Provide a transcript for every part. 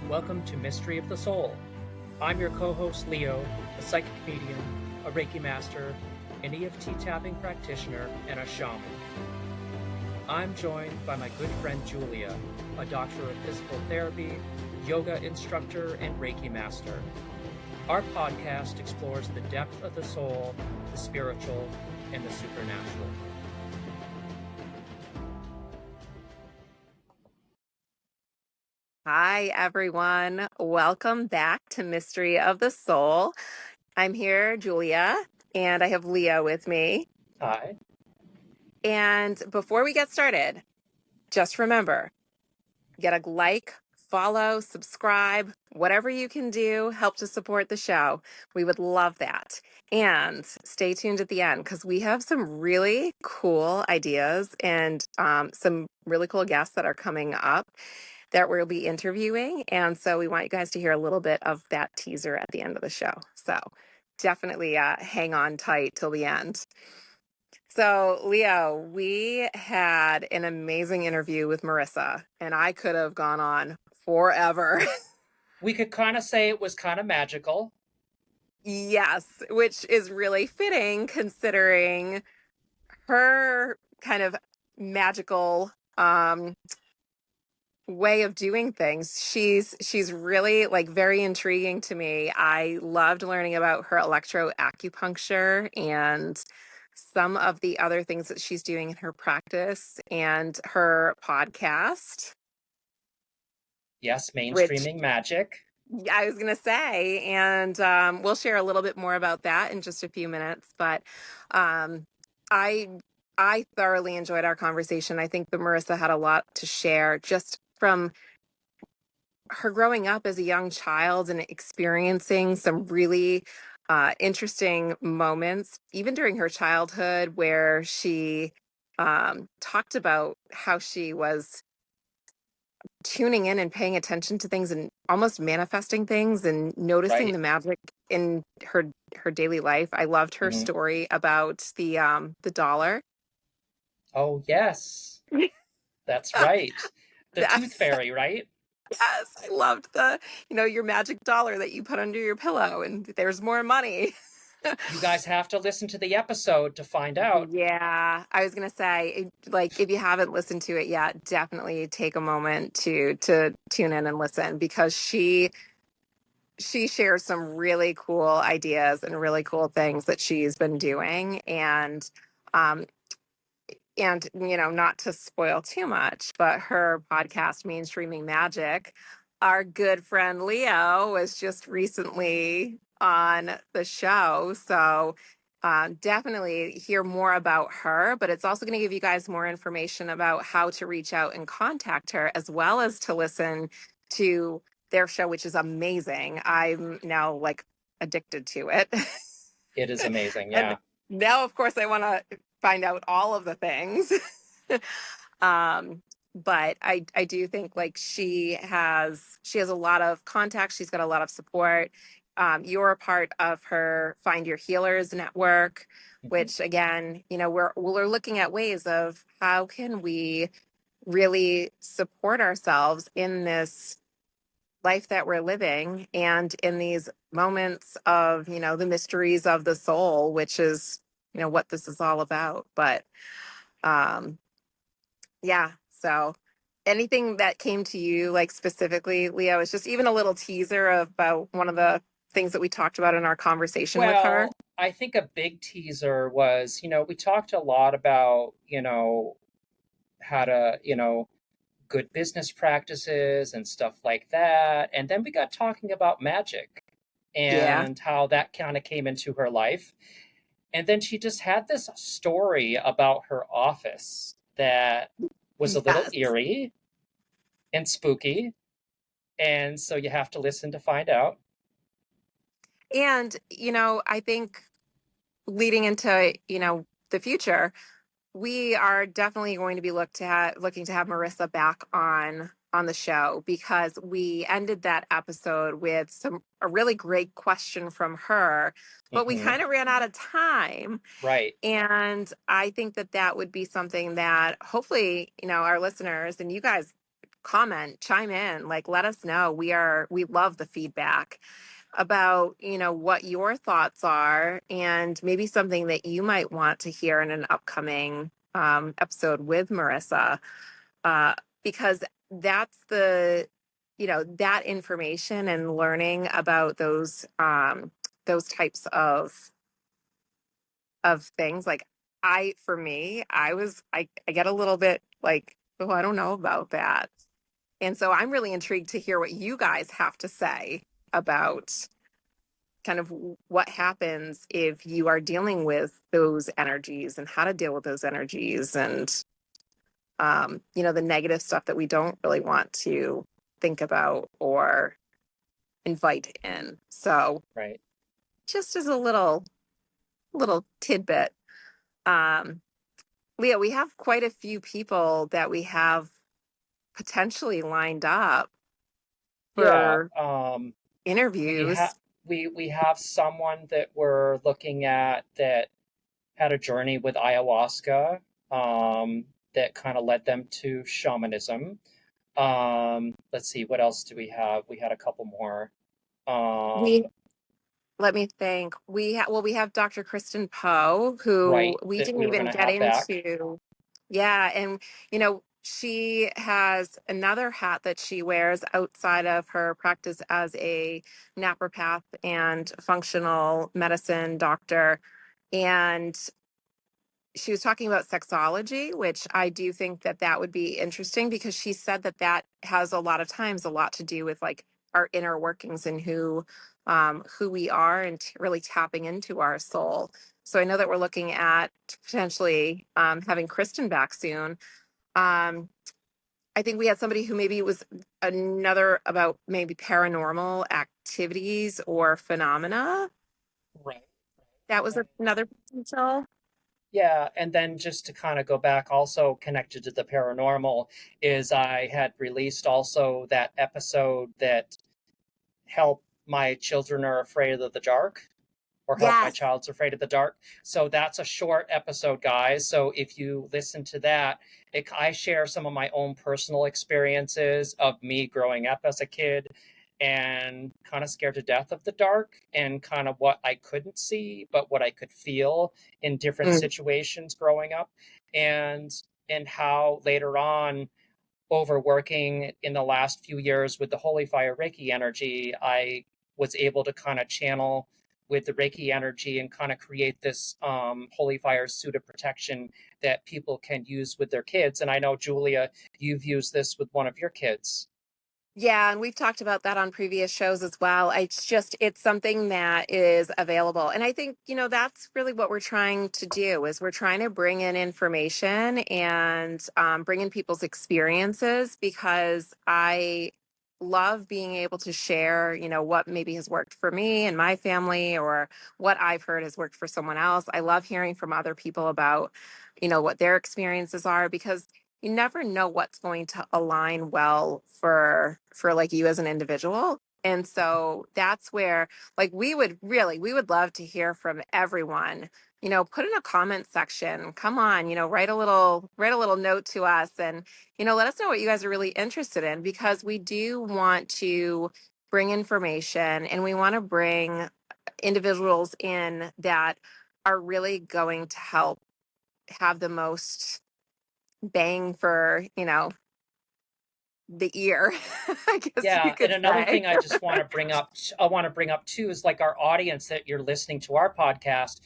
Welcome to Mystery of the Soul. I'm your co-host Leo, a psychic medium, a Reiki master, an EFT tapping practitioner, and a shaman. I'm joined by my good friend Julia, a doctor of physical therapy, yoga instructor, and Reiki master. Our podcast explores the depth of the soul, the spiritual, and the supernatural. Hi, everyone. Welcome back to Mystery of the Soul. I'm here, Julia, and I have Leo with me. Hi. And before we get started, just remember, get a like, follow, subscribe, whatever you can do, help to support the show. We would love that. And stay tuned at the end because we have some really cool ideas and some really cool guests that are coming up that we'll be interviewing. And so we want you guys to hear a little bit of that teaser at the end of the show. So definitely hang on tight till the end. So, Leo, we had an amazing interview with Marisa, and I could have gone on forever. We could kind of say it was kind of magical. Yes, which is really fitting considering her kind of magical way of doing things. She's really like very intriguing to me. I loved learning about her electroacupuncture and some of the other things that she's doing in her practice and her podcast. Yes, mainstreaming magic. I was going to say, and we'll share a little bit more about that in just a few minutes. But um, I I thoroughly enjoyed our conversation. I think that Marisa had a lot to share just from her growing up as a young child and experiencing some really interesting moments, even during her childhood, where she talked about how she was tuning in and paying attention to things and almost manifesting things and noticing the magic in her daily life. I loved her story about the dollar. Oh, yes. That's right. The tooth fairy, right? Yes, I loved your magic dollar that you put under your pillow and there's more money. You guys have to listen to the episode to find out. Yeah, I was going to say, like, if you haven't listened to it yet, definitely take a moment to tune in and listen because she shares some really cool ideas and really cool things that she's been doing. Um, and not to spoil too much, but her podcast, Mainstreaming Magic, our good friend Leo was just recently on the show. So definitely hear more about her, but it's also going to give you guys more information about how to reach out and contact her, as well as to listen to their show, which is amazing. I'm now like addicted to it. It is amazing, And yeah. now, of course, I want to find out all of the things. But I do think like she has a lot of contacts. She's got a lot of support. You're a part of her Find Your Healers network, which again, we're looking at ways of how can we really support ourselves in this life that we're living and in these moments of the mysteries of the soul, which is what this is all about. But yeah, so anything that came to you like specifically, Leo, is just even a little teaser about one of the things that we talked about in our conversation with her. I think a big teaser was, we talked a lot about, how to, good business practices and stuff like that. And then we got talking about magic and how that kind of came into her life. And then she just had this story about her office that was a little eerie and spooky. And so you have to listen to find out. And, I think leading into, the future, we are definitely going to be looking to have Marisa back on the show because we ended that episode with a really great question from her, but we kind of ran out of time. Right. And I think that would be something that hopefully, our listeners and you guys comment, chime in, like let us know. We love the feedback about, what your thoughts are and maybe something that you might want to hear in an upcoming episode with Marissa. Uh, because that's that information and learning about those types of things. Like for me, I get a little bit like, oh, I don't know about that. And so I'm really intrigued to hear what you guys have to say about kind of what happens if you are dealing with those energies and how to deal with those energies and the negative stuff that we don't really want to think about or invite in. So Right. just as a little tidbit, um, Leah, we have quite a few people that we have potentially lined up Yeah. for We have interviews. we have someone that we're looking at that had a journey with ayahuasca, that kind of led them to shamanism. Let's see, what else do we have? We had a couple more. We Um, Let me think. We have Dr. Kristen Poe, who right, we that didn't we were even going to get have back. into. Yeah, and she has another hat that she wears outside of her practice as a naturopath and functional medicine doctor. And she was talking about sexology, which I do think that would be interesting because she said that has a lot of times a lot to do with like our inner workings and who we are and really tapping into our soul. So I know that we're looking at potentially having Kristen back soon. Um, I think we had somebody who maybe was another about maybe paranormal activities or phenomena. Right. That was And another potential. yeah, and then just to kind of go back, also connected to the paranormal, is I had released also that episode that help my children are afraid of the dark, or help my Yes. child's afraid of the dark. So that's a short episode, guys. So if you listen to that, I share some of my own personal experiences of me growing up as a kid and kind of scared to death of the dark, and kind of what I couldn't see but what I could feel in different Mm. situations growing up, and how later on, overworking in the last few years with the Holy Fire Reiki energy, I was able to kind of channel with the Reiki energy and kind of create this Holy Fire suit of protection that people can use with their kids. And I know, Julia, you've used this with one of your kids. Yeah, and we've talked about that on previous shows as well. It's something that is available. And I think, that's really what we're trying to do is we're trying to bring in information and bring in people's experiences because I love being able to share, what maybe has worked for me and my family or what I've heard has worked for someone else. I love hearing from other people about, what their experiences are because you never know what's going to align well for like you as an individual. And so that's where like we would love to hear from everyone. Put in a comment section, come on, write a little note to us and let us know what you guys are really interested in because we do want to bring information and we want to bring individuals in that are really going to help have the most bang for, the ear, I guess you Yeah, and could another say. thing I want to bring up too, is like our audience that you're listening to our podcast.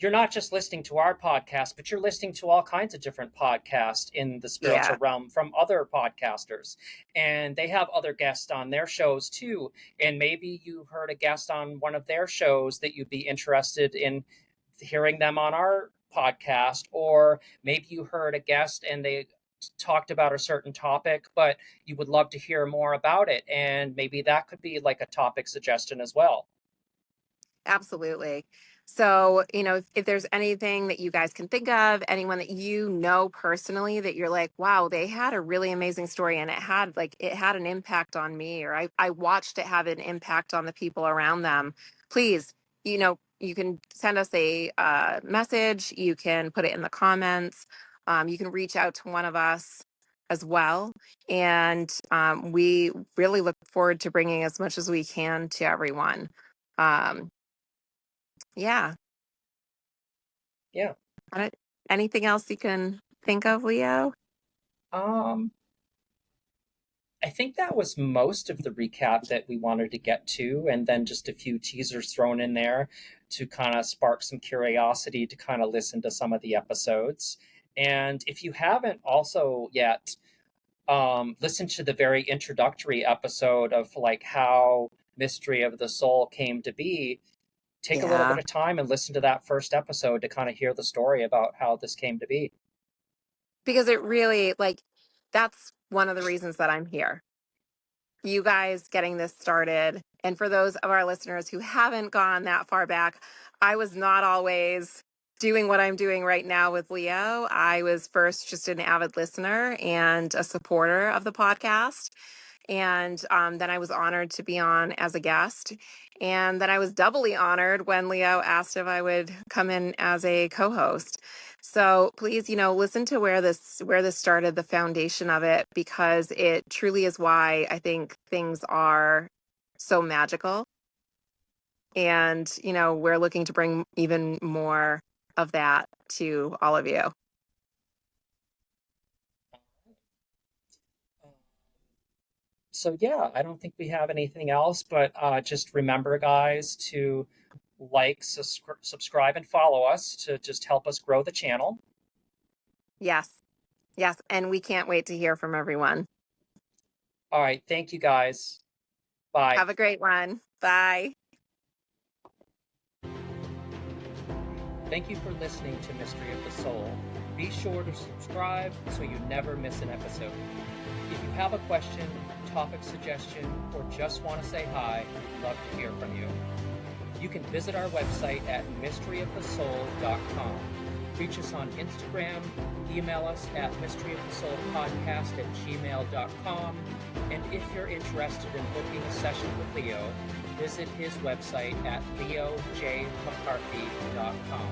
You're not just listening to our podcast, but you're listening to all kinds of different podcasts in the Yeah, spiritual realm from other podcasters. And they have other guests on their shows too. And maybe you heard a guest on one of their shows that you'd be interested in hearing them on our podcast, or maybe you heard a guest and they talked about a certain topic, but you would love to hear more about it. And maybe that could be like a topic suggestion as well. absolutely. So, if there's anything that you guys can think of, anyone that you know personally that you're like, wow, they had a really amazing story and it had an impact on me, or I watched it have an impact on the people around them, please, you can send us a message, you can put it in the comments, you can reach out to one of us as well. And we really look forward to bringing as much as we can to everyone. Um, yeah. Yeah. I don't- Anything else you can think of, Leo? Um, I think that was most of the recap that we wanted to get to, and then just a few teasers thrown in there to kind of spark some curiosity to kind of listen to some of the episodes. And if you haven't also yet listened to the very introductory episode of like how Mystery of the Soul came to be, take a little bit Yeah. of time and listen to that first episode to kind of hear the story about how this came to be. Because it really, like, that's one of the reasons that I'm here. You guys getting this started. And for those of our listeners who haven't gone that far back, I was not always doing what I'm doing right now with Leo. I was first just an avid listener and a supporter of the podcast. And then I was honored to be on as a guest. And then I was doubly honored when Leo asked if I would come in as a co-host. So please, listen to where this started, the foundation of it, because it truly is why I think things are so magical. And, we're looking to bring even more of that to all of you. So yeah, I don't think we have anything else, but just remember, guys, to like, subscribe, and follow us to just help us grow the channel. Yes. Yes. And we can't wait to hear from everyone. All right, thank you guys. Bye. Have a great one. Bye. Thank you for listening to Mystery of the Soul. Be sure to subscribe so you never miss an episode. If you have a question, topic suggestion, or just want to say hi, we'd love to hear from you. You can visit our website at mysteryofthesoul.com. Reach us on Instagram, email us at mysteryofthesoulpodcast@gmail.com, and if you're interested in booking a session with Leo, visit his website at leojmccarthy.com.